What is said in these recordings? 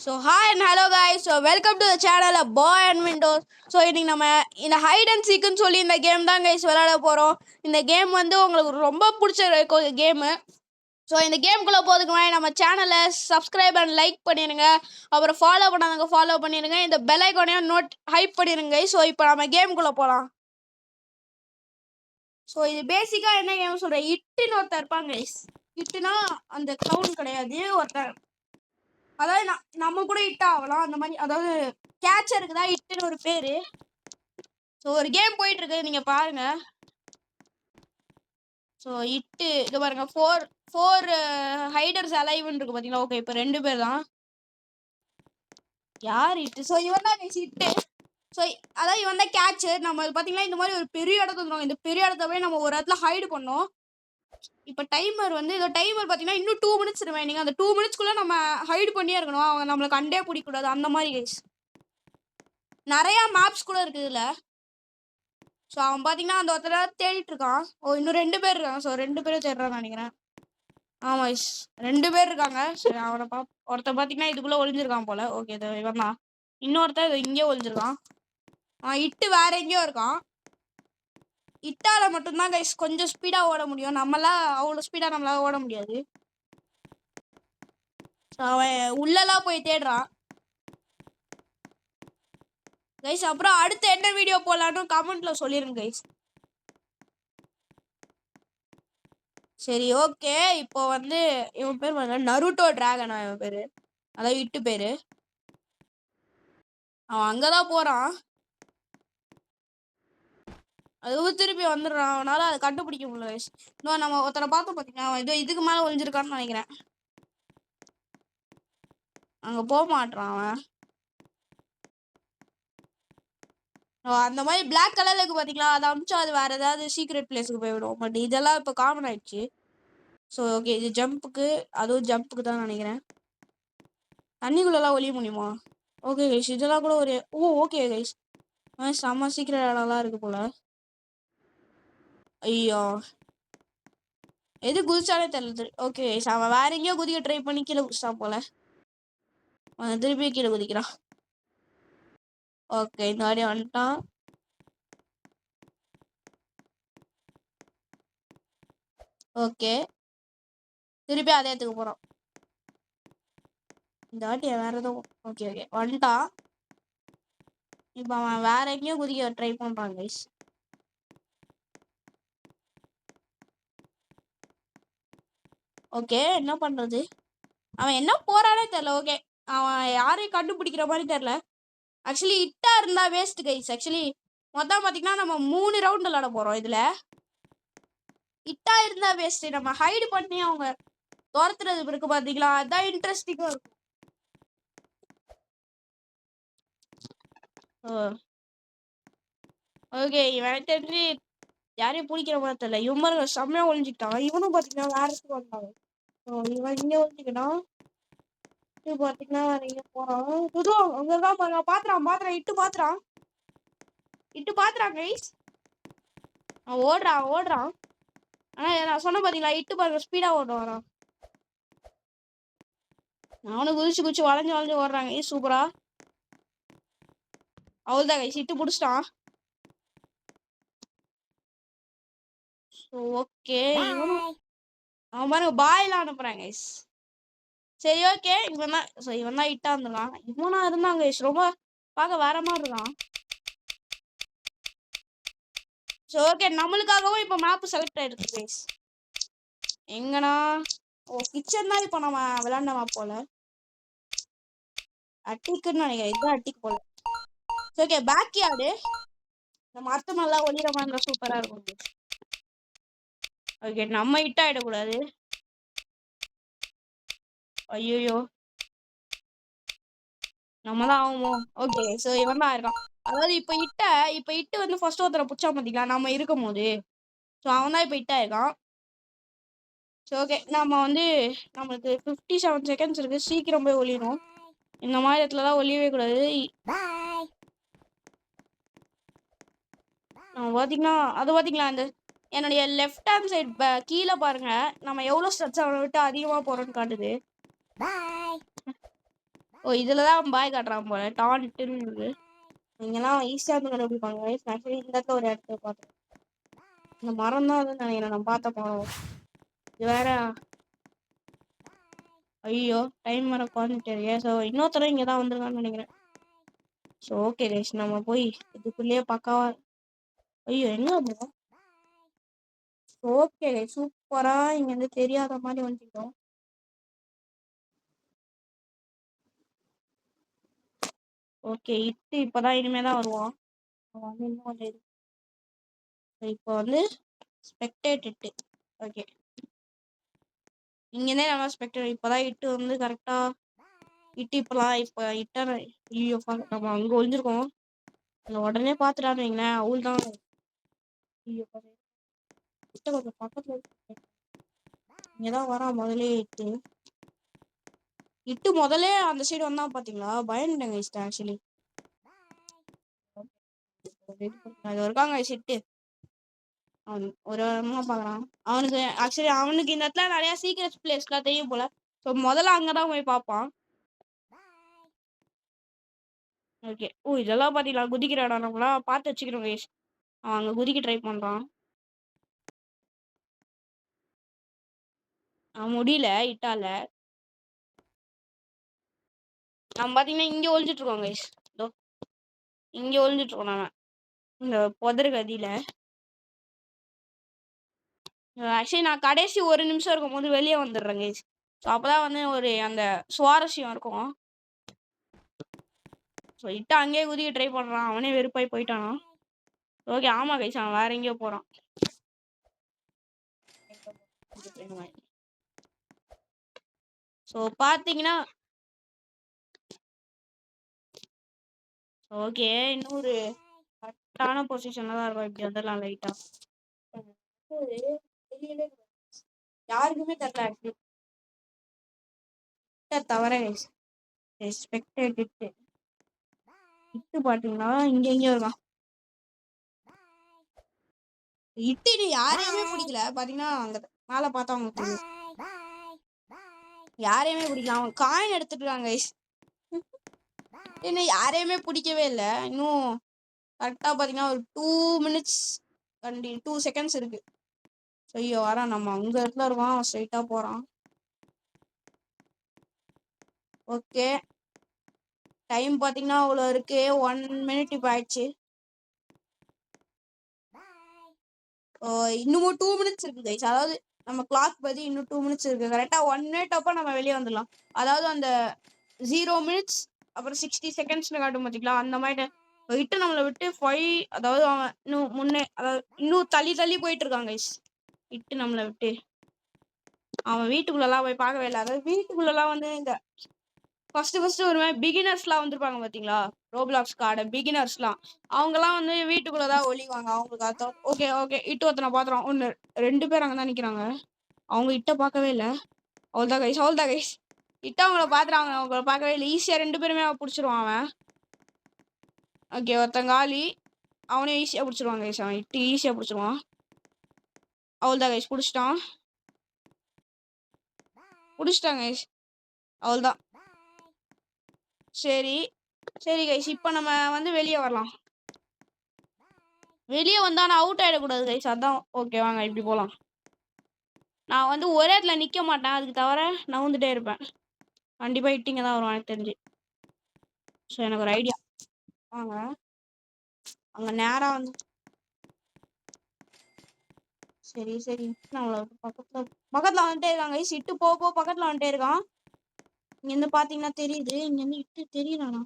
So hi and hello guys. So welcome to the channel of Boy and Windows. So இன்னைக்கு நம்ம இந்த height and சீக்னு சொல்லி இந்த game தான் கைஸ் விளையாட போறோம். இந்த கேம் வந்து உங்களுக்கு ரொம்ப பிடிச்ச கேம். ஸோ இந்த கேம்குள்ளே போகிறதுக்கு முன்னாடி நம்ம சேனலை சப்ஸ்கிரைப் அண்ட் லைக் பண்ணிடுங்க. அப்புறம் ஃபாலோ பண்ணாதவங்க ஃபாலோ பண்ணிடுங்க. இந்த பெல் ஐக்கானையும் ஹைப் பண்ணிடுங்க. ஸோ இப்போ நம்ம கேம்குள்ளே போகலாம். ஸோ இது பேசிக்காக என்ன கேம் சொல்கிறேன், இட்டுன்னு ஒருத்தர் இருப்பாங்க கைஸ். இட்டுனா அந்த க்ளவுன் கிடையாது, ஒருத்தர் அதாவது நம்ம கூட இட் ஆகலாம் அந்த மாதிரி. அதாவது கேட்சருக்கு தான் இட்டுன்னு ஒரு பேர். ஸோ ஒரு கேம் போயிட்டு இருக்கு, நீங்கள் பாருங்க. ஸோ இட்டு இது பாருங்க, ஃபோர் ஹைடர்ஸ் அலைவ்னு இருக்கு பார்த்தீங்களா. ஓகே, இப்போ 2 பேர் தான். யார் இட்டு? ஸோ இவன் தான் இட்டு. ஸோ அதாவது இவன் தான் கேட்சர். நம்ம பார்த்தீங்கன்னா இந்த மாதிரி ஒரு பெரிய இடத்துல வந்துடும். இந்த பெரிய இடத்த போய் நம்ம ஒரு இடத்துல ஹைடு பண்ணோம். இப்போ டைமர் வந்து இதோ டைமர் பார்த்தீங்கன்னா இன்னும் 2 மினிட்ஸ் ரிமைனிங். அந்த 2 மினிட்ஸ்க்குள்ளே நம்ம ஹைடு பண்ணியே இருக்கணும். அவங்க நம்மளை கண்டே பிடிக்கூடாது, அந்த மாதிரி கைஸ். நிறையா மேப்ஸ் கூட இருக்குது இதில். ஸோ அவன் பார்த்தீங்கன்னா அந்த ஒருத்தர தேடிட்டு இருக்கான். இன்னும் 2 பேர் இருக்காங்க. ஸோ 2 பேரும் தேடுறான்னு நினைக்கிறேன். ஆமாம் கைஸ், 2 பேர் இருக்காங்க. சரி, அவனை ஒருத்தன் பார்த்தீங்கன்னா இதுக்குள்ளே ஒளிஞ்சிருக்கான் போல. ஓகே, இது இவன் தான். இன்னொருத்தர் இங்கே ஒளிஞ்சிருக்கான். இட்டு வேற எங்கேயோ இருக்கான். இட்டால மட்டும்தான் கைஸ் கொஞ்சம் ஸ்பீடாக ஓட முடியும். நம்மளாம் அவ்வளோ ஸ்பீடாக நம்மளால ஓட முடியாது. ஸோ அவன் உள்ளெல்லாம் போய் தேடுறான் கைஸ். அப்புறம் அடுத்து என்ன வீடியோ போடலான்னு கமெண்ட்டில் சொல்லிடுங்க கைஸ். சரி, ஓகே. இப்போ வந்து இவன் பேர் நருட்டோ டிராகனா இவன் பேர், அதாவது இட்டு பேர். அவன் அங்கே தான் போகிறான். அதுவும் திருப்பி வந்துடுறான். அவனால் அதை கண்டுபிடிக்க முடியல கைஸ். இன்னும் நம்ம ஒருத்தரை பார்த்தோம் பார்த்தீங்கன்னா, அவன் இதுக்கு மேலே ஒழிஞ்சிருக்கான்னு நினைக்கிறேன். அங்கே போக மாட்டான் அவன். அந்த மாதிரி பிளாக் கலரில் இருக்குது பார்த்தீங்களா, அதை அமிச்சா அது வேறு ஏதாவது சீக்ரெட் பிளேஸுக்கு போய்விடும். பட் இதெல்லாம் இப்போ காமன் ஆயிடுச்சு. ஸோ ஓகே, இது ஜம்புக்கு, அதுவும் ஜம்புக்கு தான் நினைக்கிறேன். தண்ணிக்குள்ளெல்லாம் ஒழிய முடியுமா? ஓகே கைஸ், இதெல்லாம் கூட ஒரு ஓகே கைஸ், செம்ம சீக்கிரம் இடம்லாம் இருக்குது போல். ஐயோ, எது குதிச்சாலே தெரியல. ஓகே கைஸ், அவன் வேற எங்கேயோ குதிக்க ட்ரை பண்ணி கீழே குதிச்சான் போல். அவன் திருப்பி கீழே குதிக்கிறான். ஓகே, இந்த வாடி வந்துட்டான். ஓகே, திருப்பி அதே இடத்துக்கு போகிறான். இந்த வாட்டி வேற ஏதோ. ஓகே வந்துட்டான். இப்போ அவன் வேற எங்கேயோ குதிக்க ட்ரை பண்ணுறான் கைஸ். ஓகே, என்ன பண்ணுறது? அவன் என்ன போகிறானே தெரில. ஓகே, அவன் யாரையும் கண்டுபிடிக்கிற மாதிரி தெரில. ஆக்சுவலி இட்டாக இருந்தால் வேஸ்ட்டு கைஸ். ஆக்சுவலி மொத்தம் பார்த்தீங்கன்னா நம்ம 3 ரவுண்ட் விளாட போகிறோம். இதில் இட்டா இருந்தால் வேஸ்ட்டு. நம்ம ஹைடு பண்ணி அவங்க துரத்துறது இருக்கு பார்த்தீங்களா, அதுதான் இன்ட்ரெஸ்டிங்காக இருக்கும். ஓகே, இவன் தெரிஞ்சு யாரையும் பிடிக்கிற மாதிரி தெரியல. இவன் செம்மையாக ஒழிஞ்சிக்கிட்டான். இவனும் பார்த்தீங்கன்னா வேற இடத்துக்கு வந்தாங்க. இவன் இங்கே ஒழிஞ்சிக்கிட்டான். இது பார்த்தீங்கன்னா வேற எங்கே போகிறான்? புதுவும் அங்கே தான் பாருங்க. பார்த்துறான் இட்டு பார்த்துறான் கைஸ். அவன் ஓடுறான். ஆனால் நான் சொன்ன பார்த்தீங்களா, இட்டு பாருங்க ஸ்பீடாக ஓடுறான். அவனும் குதிச்சு வளைஞ்சு ஓடுறாங்க. சூப்பரா. அவ்வளோதான் கைஸ், இட்டு பிடிச்சிட்டான். ஓகே, அவன் பாருங்க பாயெல்லாம் அனுப்புறான் கைஸ். சரி, ஓகே, இவன் தான் இட்டா இருந்துருக்கான். இவனா இருந்தான் கைஸ், ரொம்ப பார்க்க வேற மாதிரி இருக்கான். சரி, ஓகே, நம்மளுக்காகவும் இப்போ மேப் செலக்ட் ஆயிடுச்சு கைஸ். எங்கண்ணா? கிச்சன் தான் இப்போ நம்ம விளாண்ட மேப் போல. அட்டிக்குன்னு நினைக்கிறேன். இதுதான் அட்டிக்கு போல. Okay, backyard. நம்ம அர்த்தமெல்லாம் ஒளிகிற மாதிரி சூப்பராக இருக்கும். ஓகே, நம்ம ஹிட் ஆகிடக்கூடாது. ஐயோ, நம்ம தான் ஆகுமோ? ஓகே, ஸோ இவன் தான் இருக்கான். அதாவது இப்போ இட்டு வந்து ஃபர்ஸ்ட் ஒருத்தரை பிடிச்சா பார்த்தீங்களா நம்ம இருக்கும் போது. ஸோ அவன் தான் இப்போ ஹிட் ஆகிருக்கான். ஸோ ஓகே, நம்ம வந்து நம்மளுக்கு 57 செகண்ட்ஸ் இருக்குது. சீக்கிரம் போய் ஒளியணும். இந்த மாதிரி இடத்துலலாம் ஒளியவே கூடாது. பார்த்தீங்கன்னா அந்த என்னுடைய லெஃப்ட் ஹேண்ட் சைட் கீழே பாருங்க, நம்ம எவ்வளோ ஸ்டெப்ஸ் அவனை விட்டு அதிகமாக போகிறோன்னு காட்டுது. ஓ இதுல தான் பாய் காட்டுறான் போல டான்ட்டுன்னு. இங்கெல்லாம் ஈஸியாக இருந்து கண்டுபிடிப்பாங்க கைஸ். ஆக்சுவலி இந்த இடத்துல ஒரு இடத்துல பார்த்தேன். இந்த மரம் தான் வந்து நினைக்கிறேன் நான் பார்த்த போனோம். இது வேற. ஐயோ டைம் வர குறைஞ்சிட்டு. ஸோ இன்னொருத்தர இங்கே தான் வந்துருக்கான்னு நினைக்கிறேன். ஸோ ஓகே கைஸ் நம்ம போய் இதுக்குள்ளேயே பக்காவா. ஐயோ எங்க போகும். ஓகே கைஸ் சூப்பரா இங்க வந்து தெரியாத மாதிரி வந்துட்டோம். ஓகே இட்டு இப்பதான் இனிமே தான் வருவான். அவன் வந்து இன்னும் கொஞ்சம் இது. இப்போ வந்து ஸ்பெக்டேட் இட்டு. ஓகே இங்கேருந்தே நம்ம ஸ்பெக்டேட் இப்போதான் இட்டு வந்து கரெக்டா இட்டு இப்போலாம் இப்போ இட்ட. ஐயோ நம்ம அங்கே ஒழிஞ்சிருக்கோம். உடனே பார்த்துட்டான்னு வைங்களேன் அவள் தான். ஐயோ இட்ட கொஞ்சம் பக்கத்துல இங்கதான் வரான் முதலே இட்டு. இட்டு முதல்ல அந்த சைடு வந்தா பாத்தீங்களா பயந்துட்டேங்க இஷ்டம். ஆக்சுவலி அது இருக்காங்க இட்டு. அவன் ஒரு வாரமா பாக்குறான். அவனுக்கு ஆக்சுவலி அவனுக்கு இந்த இடத்துல நிறைய சீக்ரெட் பிளேஸ்லாம் தெரியும் போல. ஸோ முதல்ல அங்கதான் போய் பார்ப்பான். ஓகே ஓ இதெல்லாம் பாத்தீங்களா குதிக்கிற இடம் நம்மளா பார்த்து வச்சுக்கிறோம் கைஸ். அவன் அங்க குதிக்க ட்ரை பண்றான். அவன் முடியல இட்டால. நம்ம பாத்தீங்கன்னா இங்க ஒழிஞ்சிட்டு இருக்கோம் கைஸ். இதோ இங்க ஒழிஞ்சிட்டு இருக்கோம் நாம இந்த புதரு கதியில. ஆக்சுவலி நான் கடைசி ஒரு நிமிஷம் இருக்கும் போது வெளியே வந்துடுறேன் கைஸ். ஸோ அப்போதான் வந்து ஒரு அந்த சுவாரஸ்யம் இருக்கும். ஸோ இட்டு அங்கேயே குதிக்க ட்ரை பண்ணுறான். அவனே வெறுப்பாய் போயிட்டானா. ஓகே ஆமாம் கைஸ் அவன் வேற எங்கேயோ போகிறான். ஸோ பார்த்தீங்கன்னா ஓகே இன்னொரு கரெக்டான பொசிஷனில் தான் இருக்கும். இப்படி வந்துடலாம் லைட்டாக. யாருக்குமே தெரியல ஆக்சுவலி தவிர ரெஸ்பெக்டட் இட்டு. இட்டு பார்த்தீங்கன்னா இங்கே எங்கேயோ இருக்கான். இட்டு யாரையுமே பிடிக்கல பாத்தீங்கன்னா அங்க மேல பார்த்தா அவங்க தெரியும். யாரையுமே பிடிக்கல. அவன் காயின் எடுத்துட்டுருக்காங்க கைஸ். என்ன யாரையுமே பிடிக்கவே இல்லை. இன்னும் கரெக்டா பாத்தீங்கன்னா ஒரு 2 minutes 2 seconds இருக்கு. ஐயோ வரான். நம்ம அங்க இடத்துல இருக்கோம். அவன் ஸ்ட்ரைட்டா போறான். ஓகே டைம் பாத்தீங்கன்னா அவ்வளோ இருக்கு. 1 minute இப்போ ஆயிடுச்சு. இன்னமும் 2 minutes இருக்கு கைஸ். அதாவது நம்ம கிளாக் பத்தி இன்னும் 2 minutes இருக்கு. கரெக்டா 1 minute அப்போ நம்ம வெளியே வந்துடலாம். அதாவது அந்த 0 minutes அப்புறம் 60 seconds காட்டும் பாத்தீங்களா அந்த மாதிரி இட்டு நம்மளை விட்டு 5 அதாவது அவன் இன்னும் முன்னே அதாவது இன்னும் தள்ளி போயிட்டு இருக்காங்க கைஸ். இட்டு நம்மளை விட்டு அவன் வீட்டுக்குள்ளெல்லாம் போய் பார்க்கவே இல்லை. அதாவது வீட்டுக்குள்ளெல்லாம் வந்து இந்த ஃபர்ஸ்ட் ஒரு மாதிரி பிகினர்ஸ்லாம் வந்துருப்பாங்க பார்த்தீங்களா. ரோப்ளாக்ஸ் கார்டு பிகினர்ஸ்லாம் அவங்கலாம் வந்து வீட்டுக்குள்ளதான் ஒளிவாங்க. அவங்களுக்கு அர்த்தம். ஓகே ஓகே இட்டு ஒருத்தனை பார்த்துறான். 2 பேர் அங்கே தான் நிற்கிறாங்க. அவங்க இட்ட பார்க்கவே இல்லை. அவள்தான் கைஸ் இட்ட அவங்கள பார்த்துறாங்க. அவங்கள பார்க்கவே இல்லை. ஈஸியாக 2 பேருமே அவன் பிடிச்சிருவான் அவன். ஓகே ஒருத்தங்காலி அவனே ஈஸியாக பிடிச்சிருவான் கைஸ். அவன் இட்டு ஈஸியாக பிடிச்சிருவான். அவள்தான் கைஸ் பிடிச்சிட்டான் கைஸ். அவள்தான் சரி கைஸ் இப்போ நம்ம வந்து வெளியே வரலாம். வெளியே வந்தா நான் அவுட் ஆகிடக்கூடாது கைஸ். அதான் ஓகே வாங்க இப்படி போகலாம். நான் வந்து ஒரே இடத்துல நிற்க மாட்டேன். அதுக்கு தவிர நவுந்துட்டே இருப்பேன். கண்டிப்பாக இட்டிங்க தான் வரும் எனக்கு தெரிஞ்சு. ஸோ எனக்கு ஒரு ஐடியா. வாங்க அங்கே நேராக வந்து சரி நம்மள பக்கத்தில் வந்துட்டே இருக்காங்க கைஸ். இட்டு போக பக்கத்தில் வந்துட்டே இருக்கான். இங்கேருந்து பார்த்தீங்கன்னா தெரியுது. இங்கேருந்து இட்டு தெரியலாண்ணா.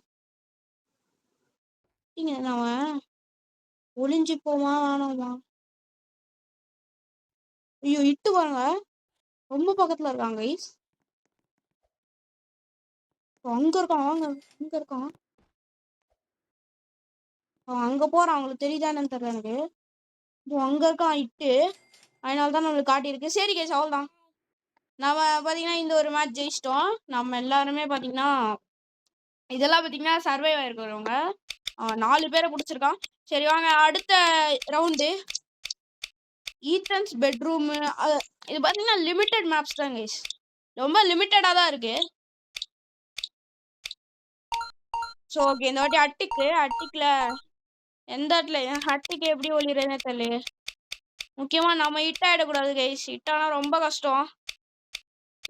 இங்க அவன் ஒளிஞ்சு போமா வேணாமா. ஐயோ இட்டு பாருங்க ரொம்ப பக்கத்துல இருக்காங்க கைஸ். அங்க இருக்கான். அங்க இருக்கான். அவன் அங்க போறான். அவங்களுக்கு தெரியுதானு தெரியல எனக்கு. அங்க இருக்கான் இட்டு. அதனாலதான் நம்மளுக்கு காட்டியிருக்கு. சரி கைஸ் அவ்வளோதான். நம்ம பாத்தீங்கன்னா இந்த ஒரு மேட்ச் ஜெயிச்சிட்டோம். நம்ம எல்லாருமே பாத்தீங்கன்னா இதெல்லாம் பாத்தீங்கன்னா சர்வை ஆயிருக்கிறவங்க 4 பேரை பிடிச்சிருக்கான். சரி வாங்க அடுத்த ரவுண்டு. ஈத்தன்ஸ் பெட்ரூம். இது பாத்தீங்கன்னா லிமிட்டட் மேப்ஸ் தான் கைஸ். ரொம்ப லிமிட்டடா தான் இருக்கு. ஸோ ஓகே இந்த வாட்டி அட்டிக்கில் எந்த இடத்துல அட்டிக்கு எப்படி ஒளிறதுனே தெரியல. முக்கியமாக நம்ம ஹிட் ஆகிடக்கூடாது கைஸ். ஹிட்டானா ரொம்ப கஷ்டம்.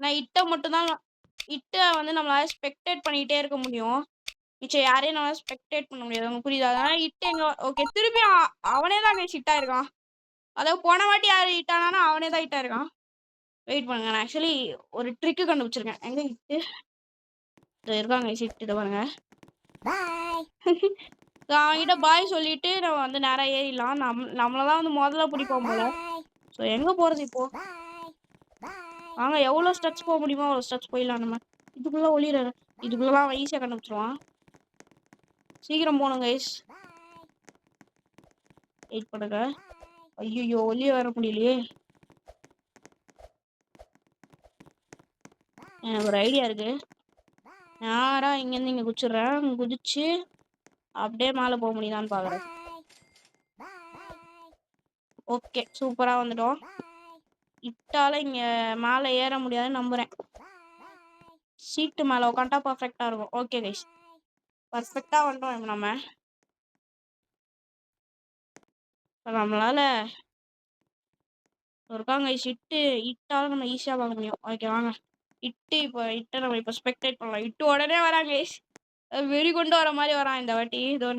நான் இட்டை வந்து நம்மளால ஸ்பெக்டேட் பண்ணிக்கிட்டே இருக்க முடியும். மிச்சம் யாரையும் நம்மளால ஸ்பெக்டேட் பண்ண முடியாது. உங்களுக்கு புரியுதா? அதனால இட்டு எங்க ஓகே திருப்பி அவனே தான் கைஸ் ஹிட் ஆயிருக்கான். அதாவது போன வாட்டி யார் ஹிட் ஆனானோ அவனே தான் ஹிட் ஆயிருக்கான். வெயிட் பண்ணுங்க, நான் ஆக்சுவலி ஒரு ட்ரிக்கு கண்டுபிடிச்சிருக்கேன். எங்க ஹிட்டு இருக்காங்க ஹிட். இதை பாருங்க. அவன்கிட்ட பாய் சொல்லிட்டு நம்ம வந்து நேராக ஏறிடலாம். நம்மளை தான் வந்து முதல்ல பிடிப்போம் போல. ஸோ எங்கே போகிறது இப்போ? வாங்க, எவ்வளோ ஸ்டெப்ஸ் போக முடியுமோ அவ்வளோ ஸ்டெப்ஸ் போயிடலாம். நம்ம இதுக்குள்ளே இதுக்குள்ளலாம் அவன் ஈஸியாக கண்டுபிடிச்சிருவான். சீக்கிரம் போகணும் கைஸ். வெயிட் பண்ணுங்க. ஐயோ வெளியே வர முடியலையே. எனக்கு ஒரு ஐடியா இருக்கு. நேராக இங்கேருந்து இங்கே குதிச்சிடுறேன். குதிச்சு அப்படியே மேலே போக முடியுதான்னு பார்க்குறேன். ஓகே சூப்பராக வந்துட்டோம். இட்டால இங்கே மேலே ஏற முடியாதுன்னு நம்புகிறேன். சீட்டு மேலே உட்காண்டா பர்ஃபெக்டாக இருக்கும். ஓகே கைஸ், பர்ஃபெக்டாக வந்துட்டோம். நம்மளால இருக்காங்க இட்டாலும் நம்ம ஈஸியாக பார்க்க முடியும். ஓகே வாங்க, இட்டை நம்ம இப்போ ஸ்பெக்டேட் பண்ணலாம். உடனே வராங்க கைஸ். வெறி கொண்டு வர மாதிரி வரான் இந்த வாட்டி. இதோ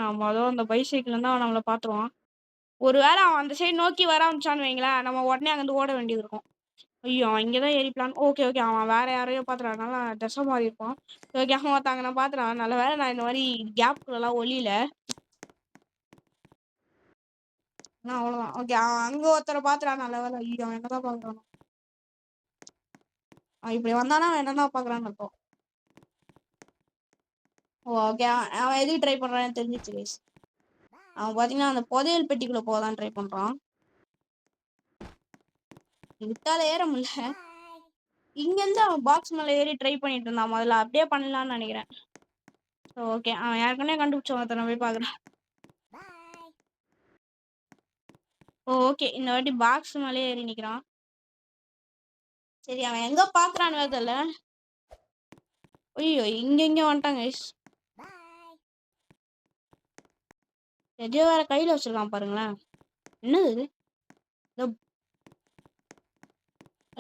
அந்த பைசைக்கிள் தான் நம்மளை பார்த்துருவான். ஒரு வேளை அவன் அந்த சைடு நோக்கி வர ஆரம்பிச்சான்னு வைங்களேன், நம்ம உடனே அங்கேருந்து ஓட வேண்டியது இருக்கும். ஐயோ அவன் இங்கே தான் ஏறி பிளான். ஓகே அவன் வேற யாரையோ பார்த்துறான். நல்லா தசை மாதிரி இருப்பான். ஓகே அவன் பார்த்தாங்க, நான் பார்த்துறான். நல்ல வேலை நான் இந்த மாதிரி கேப்புக்குள்ளெல்லாம் ஒளியில. அவ்வளோதான். ஓகே அவன் அங்கே ஒருத்தரை பார்த்துறான். நல்ல வேலை. ஐயோ அவன் என்னதான் பார்க்குறான். இப்படி வந்தானா அவன் என்னதான் பார்க்குறான்னு இருக்கும். ஓகே அவன் எதுக்கு ட்ரை பண்ணுறான்னு தெரிஞ்சிச்சு கைஸ். அவன் பார்த்தீங்கன்னா அந்த புதையல் பெட்டிக்குள்ளே போதான் ட்ரை பண்ணுறான். விட்டால ஏற முடியல. இங்கேருந்து அவன் பாக்ஸ் மேலே ஏறி ட்ரை பண்ணிட்டு இருந்தான். முதல்ல அப்படியே பண்ணலான்னு நினைக்கிறேன். ஸோ ஓகே அவன் ஏற்கனவே கண்டுபிடிச்சவன் ஒருத்தனை போய் பார்க்குறான். ஓகே இந்த வாட்டி பாக்ஸ் மேலே ஏறி நிற்கிறான். சரி அவன் எங்கே பார்க்குறான்னு தெரியல. ஐயோ இங்கே வந்துட்டாங்க கைஸ். எதையோ வேற கையில் வச்சிருக்கான் பாருங்களேன். என்னது இது?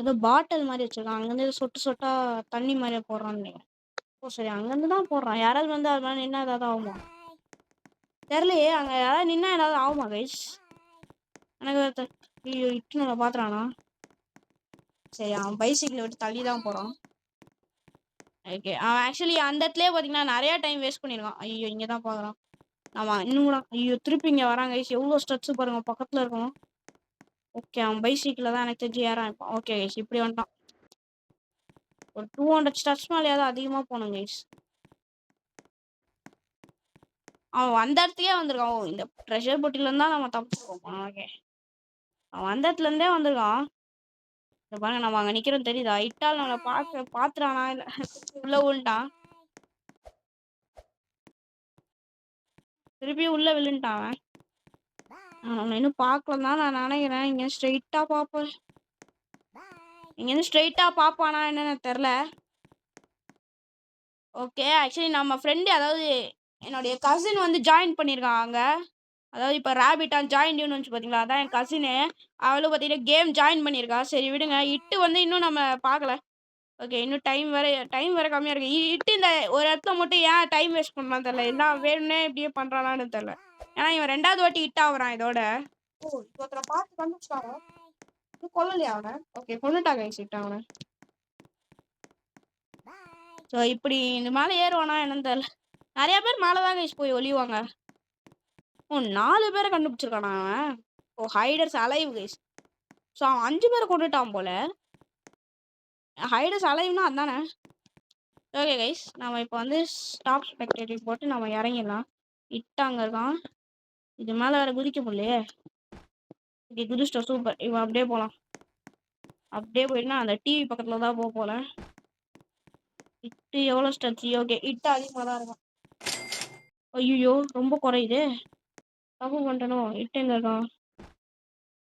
ஏதோ பாட்டில் மாதிரி வச்சிருக்கான். அங்கேருந்து சொட்டு சொட்டா தண்ணி மாதிரி போடுறான்னு நினைக்கிறேன். ஓ சரி அங்கேருந்து தான் போடுறான். யாராவது வந்து அது மாதிரி நின்னா ஏதாவது ஆகுமா தெரியலையே. அங்கே யாராவது நின்னா ஏதாவது ஆகுமா கைஸ்? எனக்கு ஐயோ இட்டு நல்லா பார்த்துறானா? சரி அவன் பைசைக்கிளை விட்டு தள்ளி தான் போகிறான். ஓகே அவன் ஆக்சுவலி அந்த இடத்துலேயே பார்த்தீங்கன்னா நிறையா டைம் வேஸ்ட் பண்ணியிருக்கான். ஐயோ இங்கே தான் பார்க்குறான். ஆமாம் இன்னும் கூட. ஐயோ திருப்பி இங்கே வராங்க கைஸ். எவ்வளோ ஸ்ட்ரெச்சு பாருங்க பக்கத்தில் இருக்கணும். ஓகே அவன் பைசைக்கிளில் தான் எனக்கு தெரிஞ்சு ஏறான் இருப்பான். ஓகே கைஸ் இப்படி வந்துட்டான். ஒரு 200 ஸ்டெப்ஸ் மேலேயாவது அதிகமாக போகணும் கைஸ். அவன் அந்த இடத்துக்கே வந்திருக்கான். ஓ இந்த ட்ரெஷர் பொட்டிலேருந்து தான் நம்ம தப்பிச்சிருக்கோம். ஓகே அவன் அந்த இடத்துலேருந்தே வந்திருக்கான். இந்த பாருங்க நம்ம அங்கே நிற்கிறோம் தெரியுதா? இட்டால் நம்மளை பார்த்துறானா இல்லை உள்ளே விழுண்டான். திருப்பி உள்ளே விழுந்துட்டான் அவன். அவனை இன்னும் பார்க்கலாம் தான் நான் நினைக்கிறேன். இங்கே ஸ்ட்ரெயிட்டாக பார்ப்பேன். இங்கேருந்து ஸ்ட்ரெயிட்டாக பார்ப்பானா என்னன்னு தெரில. ஓகே ஆக்சுவலி நம்ம ஃப்ரெண்டு அதாவது என்னுடைய கசின் வந்து ஜாயின் பண்ணியிருக்கான் அங்கே. அதாவது இப்போ ரேபிட்டான் ஜாயின் வந்துச்சு பார்த்தீங்களா? அதான் என் கசினு. அவளும் பார்த்தீங்கன்னா கேம் ஜாயின் பண்ணியிருக்கா. சரி விடுங்க. வந்து இன்னும் நம்ம பார்க்கல. ஓகே இன்னும் டைம் வேறு கம்மியாக இருக்குது. இந்த ஒரு இடத்துல மட்டும் ஏன் டைம் வேஸ்ட் பண்ணலாம் தெரில. என்ன வேணும்னே இப்படியே பண்ணுறானான்னு தெரில. ஏன்னா இவன் 2வது வாட்டி ஆகுறான் இதோட. ஓ ஒருத்தரை பார்த்து கண்டுபிடிச்சாங்க. கொல்லலையா அவனை? ஓகே கொண்டுட்டாங்க அவனை. ஸோ இப்படி இந்த மேலே ஏறுவானா என்னன்னு தெரியல. நிறையா பேர் மேலே தான் கைஸ் போய் ஒளிவாங்க. ஓ 4 பேரை கண்டுபிடிச்சிருக்கானா அவன்? ஓ ஹைடர்ஸ் அலைவ் கைஸ். ஸோ அவன் 5 பேரை கொண்டுட்டான் போல. ஹைடர்ஸ் அலைவ்னா அதானே? ஓகே கைஸ் நம்ம இப்போ வந்து ஸ்டாப் ஸ்பெக்டேட்டிவ் போட்டு நம்ம இறங்கிடலாம். இட்டாங்க இருக்கான். இது மேலே வேறு குதிக்க முடியலையே. ஓகே குதிச்சிட்டோம் சூப்பர். இவன் அப்படியே போகலாம். அப்படியே போயிட்டுனா அந்த டிவி பக்கத்தில் தான் போகல. இட்டு எவ்வளோ ஸ்டச்சு? ஓகே இட்டு அதிகமாக தான் இருக்கும். ஐயோ ரொம்ப குறையுது. தப்பு பண்ணிட்டனோ? இட்டு எங்கே இருக்கான்?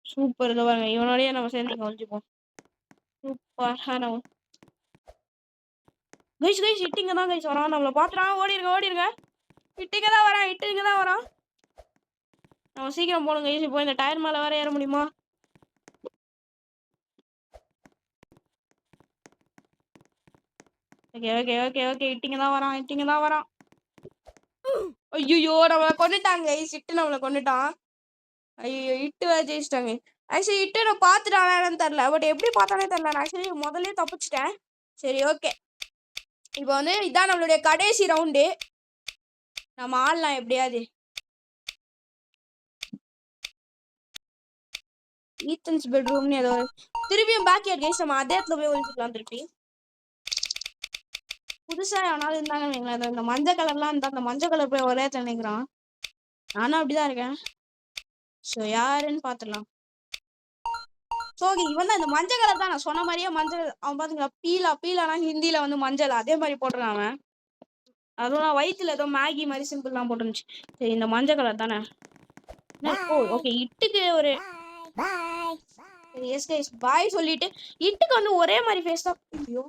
சூப்பர். இதை பாருங்க இவனோடய நம்ம சேர்ந்து கவனிச்சுப்போம். சூப்பர். நம்ம கைஸ் இட்டிங்க தான் கைஸ் வரான். நம்மளை பார்த்துறான். ஓடிருங்க. இட்டுங்க தான் வரான், இட்டுங்க தான் வரான். நம்ம சீக்கிரம் போகணும் கைஸ். இப்போ இந்த டயர் மேலே வேற ஏற முடியுமா? ஓகே ஓகே ஓகே ஓகே, இட்டிங்க தான் வரான், இட்டிங்க தான் வரான். ஐயோ, நம்மளை கொண்டுட்டாங்க கைஸ். இட்டு நம்மளை கொண்டுட்டான். ஐயோ, இட்டு வேற ஜெயிச்சிட்டாங்க. ஆக்சுவலி இட்டு நான் பார்த்துட்டானு தெரில, பட் எப்படி பார்த்தானே தெரில. நான் ஆக்சுவலி முதல்ல தப்பிச்சிட்டேன். சரி ஓகே, இப்போ வந்து இதான் நம்மளுடைய கடைசி ரவுண்டு. நம்ம ஆடலாம் எப்படியாவது. ஈத்தன்ஸ் பெட்ரூம்னு ஏதோ திருப்பியும் பேக் யார்ட் கைஸ். நம்ம அதே இடத்துல போய் ஒழிச்சுக்கலாம் திருப்பி. புதுசா எவனாவது இருந்தாங்க வைங்களேன், இந்த மஞ்சள் கலர்லாம் இருந்தா அந்த மஞ்சள் கலர் போய் ஒரே இடத்துல நினைக்கிறான். நானும் அப்படிதான் இருக்கேன். ஸோ யாருன்னு பார்த்துடலாம். ஸோ இவன் தான் இந்த மஞ்சள் கலர் தான். நான் சொன்ன மாதிரியே மஞ்சள். அவன் பாத்தீங்களா, பீலா பீலானா ஹிந்தியில வந்து மஞ்சள், அதே மாதிரி போட்டுருக்கான் அவன். அதுவும் நான் வயிற்றுல ஏதோ மேகி மாதிரி சிம்பிள்லாம் போட்டுருந்துச்சு. சரி, இந்த மஞ்சள் கலர் தானே. ஓ ஓகே, இட்டுக்கு ஒரு எஸ் கைஸ் பாய் சொல்லிட்டு இட்டுக்கு வந்து ஒரே மாதிரி ஃபேஸ் தான். ஐயோ,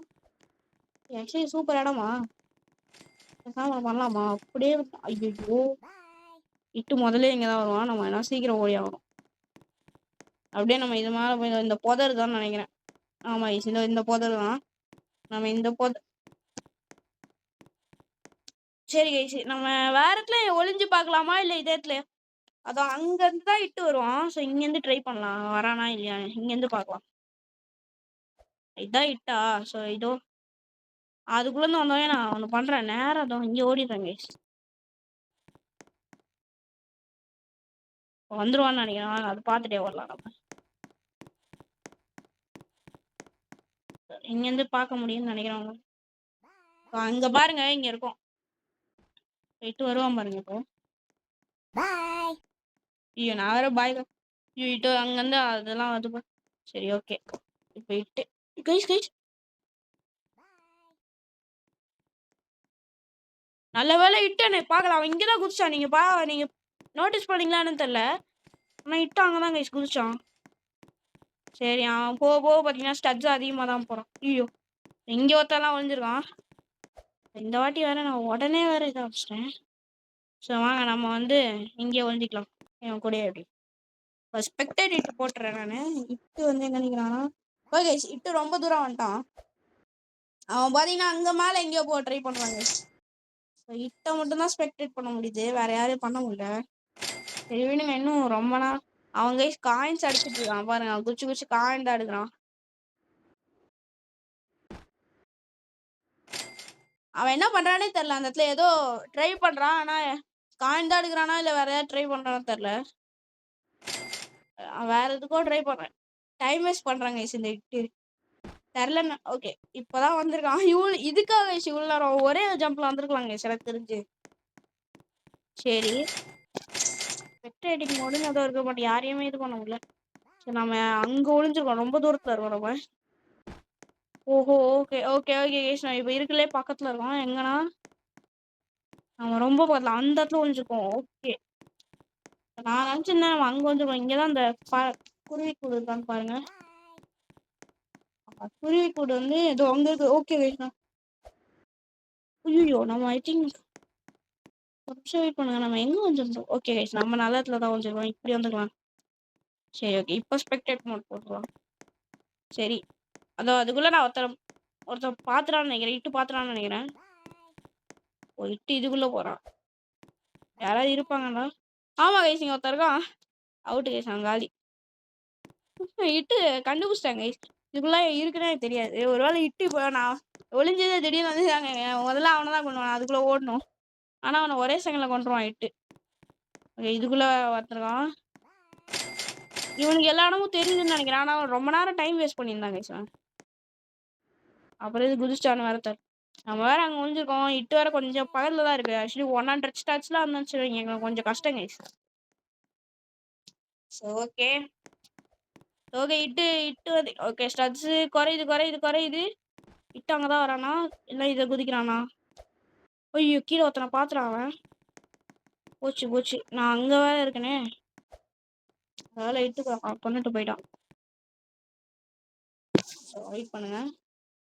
ஆக்சுவலி சூப்பர் இடமா பண்ணலாமா அப்படியே. ஐயோ, இட்டு முதல்ல இங்கே தான் வருவான். நம்ம என்ன சீக்கிரம் ஓடி ஆகணும். அப்படியே நம்ம இது மேலே போய் இந்த புதர் தான் நினைக்கிறேன். ஆமா கைஸ், இந்த புதர் தான். நம்ம இந்த சரி கைஸ், நம்ம வேற இடத்துல ஒளிஞ்சு பார்க்கலாமா இல்லை இதே இடத்துல? அதான் அங்கேருந்து தான் இட்டு வருவான். ஸோ இங்கேருந்து ட்ரை பண்ணலாம் வரானா இல்லையா, இங்கேருந்து பார்க்கலாம். இதான் இட்டா. ஸோ இதோ அதுக்குள்ளேருந்து வந்தோடனே நான் ஒன்று பண்ணுறேன். நேரம் அதோ இங்கே ஓடிடுறேன் கைஸ். வந்துருவான்னு நினைக்கிறேன். அது பார்த்துட்டே வரலாம். நம்ம இங்கேருந்து பார்க்க முடியும்னு நினைக்கிறேன். அங்கே பாருங்க, இங்கே இருக்கும். இட்டு வருவான் பாருங்க இப்போ. ஐயோ, நான் வேற பாய். ஐயோ, இட்டு அங்கேருந்து அதெல்லாம் அது. சரி ஓகே, இப்போ இட்டு கைஸ் கைஸ் நல்ல வேலை இட்டு பார்க்கலாம். அவன் இங்கே தான் குதிச்சான். நீங்கள் நோட்டீஸ் பண்ணீங்களான்னு தெரில, ஆனால் இட்டு அங்கே தான் கைஸ் குதிச்சான். சரி, அவன் போக போக பார்த்தீங்கன்னா ஸ்டட்ஸ் அதிகமாக தான் போகிறான். ஐயோ, இங்கே ஒருத்தெல்லாம் ஒழிஞ்சிருக்கான். இந்த வாட்டி வேற நான் உடனே வேற இதை வச்சிட்டேன். ஸோ வாங்க, நம்ம வந்து இங்கே ஒழிஞ்சிக்கலாம். என் கூட எப்படி இப்போ ஸ்பெக்டேட் இட்டு போட்டுறேன் நான். இட்டு வந்து எங்கே நிற்கிறானா? ஓகே, இட்டு ரொம்ப தூரம் வந்துட்டான். அவன் பார்த்தீங்கன்னா அங்கே மேலே எங்கேயோ போக ட்ரை பண்ணுவாங்க. ஸோ இட்டை மட்டும்தான் ஸ்பெக்டேட் பண்ண முடியுது, வேற யாரையும் பண்ண முடியல. சரி விடுங்க, இன்னும் ரொம்ப நாள். அவங்க காயின்ஸ் அடிச்சுட்டு இருக்கான் பாருங்க. அவன் குச்சி குச்சி காயின் தான் எடுக்கிறான். அவன் என்ன பண்றானே தெரியல. அந்த இடத்துல ஏதோ ட்ரை பண்றான், ஆனா காயின் தான் எடுக்கிறானா இல்லை வேற ஏதாவது ட்ரை பண்றான்னு தெரியல. வேற எதுக்கோ ட்ரை பண்றேன். டைம் வேஸ்ட் பண்றாங்க இந்த இட்டு தெரிலன்னு. ஓகே, இப்போதான் வந்திருக்கான். இதுக்காக இவ்வளோ நேரம் ஒரே ஜம்ப்ல வந்திருக்கலாங்க எனக்கு தெரிஞ்சு. சரி, ஸ்பெக்டேட்டிங் மோடுன்னு ஏதோ இருக்க மாட்டேன், யாரையுமே இது பண்ண முடியல. சரி, நம்ம அங்கே ஒளிஞ்சிருக்கோம், ரொம்ப தூரத்தில் இருக்கோம் நம்ம. ஓஹோ, ஓகே ஓகே ஓகே கேஷ், நான் இப்போ இருக்குல்லே பக்கத்தில் இருக்கோம். எங்கன்னா நம்ம ரொம்ப பக்கத்தில் அந்த இடத்துல ஒழிஞ்சிருக்கோம். ஓகே, நான் நினச்சிருந்தேன் நம்ம அங்கே வந்துருக்கோம். இங்கே தான் அந்த குருவி கூடு இருக்கான்னு பாருங்க. குருவி கூடு வந்து ஏதோ அங்கே இருக்கு. ஓகே கேஷ்ண்ணா. ஐயோ, நம்ம ஐ திங்க் ஒரு நிமிஷம் வெயிட் பண்ணுங்க. நம்ம எங்கே வந்துருந்தோம்? ஓகே கேஷ், நம்ம நல்ல இடத்துல தான் வந்துருக்கோம். இப்படி வந்துக்கலாம். சரி ஓகே, இப்போ ஸ்பெக்டேட் மோட் போட்டுருவோம். சரி, அதுக்குள்ளே நான் ஒருத்தர் பார்த்துறான்னு நினைக்கிறேன். இட்டு பார்த்துறான்னு நினைக்கிறேன். ஓ, இட்டு இதுக்குள்ளே போகிறான். யாராவது இருப்பாங்களா? ஆமாம் கைஸ், இங்கே ஒருத்தர் இருக்கான். அவுட்டு கைஸ், அவன் காலி. இட்டு கண்டுபிடிச்சிட்டாங்க கைஸ். இதுக்குள்ளே இருக்குன்னே தெரியாது. ஒருவேளை இட்டு இப்போ நான் ஒளிஞ்சதே திடீர்னு வந்துட்டாங்க. முதல்ல அவனை தான் கொண்டு வான், அதுக்குள்ளே ஓடணும். ஆனால் அவனை ஒரே செகண்டில் கொண்டுருவான் இட்டு. ஓகே, இதுக்குள்ளே ஒருத்தருக்கான். இவனுக்கு எல்லா இடமும் தெரியுதுன்னு நினைக்கிறேன். ஆனால் அவன் ரொம்ப நேரம் டைம் வேஸ்ட் பண்ணியிருந்தாங்க கைஸ். அப்புறம் இது குதிச்சிட்டான்னு வேற தர். நம்ம வேற அங்கே ஒழிஞ்சிருக்கோம். இட்டு வேற கொஞ்சம் பக்கத்தில் தான் இருக்குது. ஆக்சுவலி 100 ஸ்டாட்ஸ்லாம் இருந்துச்சு, எங்களுக்கு கொஞ்சம் கஷ்டம் கைஸ். ஸோ ஓகே ஓகே, இட்டு வந்து ஓகே ஸ்டட்ஸு குறையுது. இட்டு அங்கே தான் வரானா இல்லை இதை குதிக்கிறானா? ஐயோ, கீழே ஒருத்தனை பார்த்துறான் அவன். போச்சு, நான் அங்கே வேற இருக்கனே. அதனால இட்டு கொண்டுட்டு போயிட்டான். ஸோ வெயிட் பண்ணுங்க,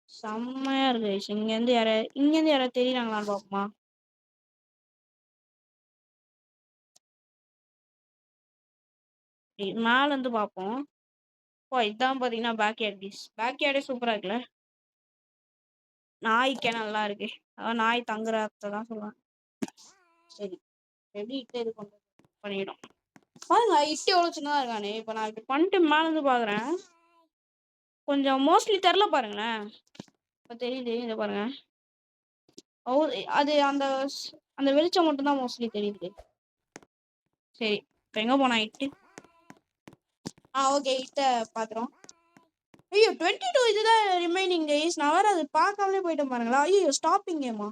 செம்மையாக இருக்கு. இங்கேருந்து யாராவது தெரியுறாங்களான்னு பார்ப்போமா? மேல இருந்து பார்ப்போம். ஓ! இதான் பார்த்தீங்கன்னா பேக் யார்ட் கைஸ். பேக் யார்டே சூப்பரா இருக்குல்ல. நாய் கிணறுலாம் இருக்கு. அதான் நாய் தங்குற இடத்த தான் சொல்லுவாங்க. சரி. எப்படி இட்டு இது பண்ணிடும். பாருங்க இட்டு எவ்வளோ சின்னதா இருக்கானே. இப்போ நான் இப்படி பண்ணிட்டு மேல இருந்து பார்க்குறேன். கொஞ்சம் மோஸ்ட்லி தெரில பாருங்களேன். இப்போ தெரியுது இதை பாருங்க. அது அந்த வெளிச்சம் மட்டும் தான் மோஸ்ட்லி தெரியுது. சரி இப்போ எங்கே போனா இட்டு? ஓகே இட்ட பார்த்துறோம். ஐயோ 22 இதுதான் ரிமைனிங் கைஸ். நான் வேற அது பார்க்காமலே போயிட்டேன் பாருங்களா. ஐயோ ஸ்டாப்பிங் கேமா.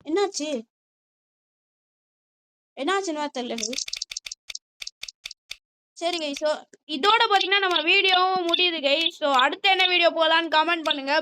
என்னாச்சு என்னாச்சுன்னு தெரியல. சரி கைஸ், ஸோ இதோட பார்த்தீங்கன்னா நம்ம வீடியோவும் முடியுது கைஸ். ஸோ அடுத்து என்ன வீடியோ போகலான்னு கமெண்ட் பண்ணுங்க.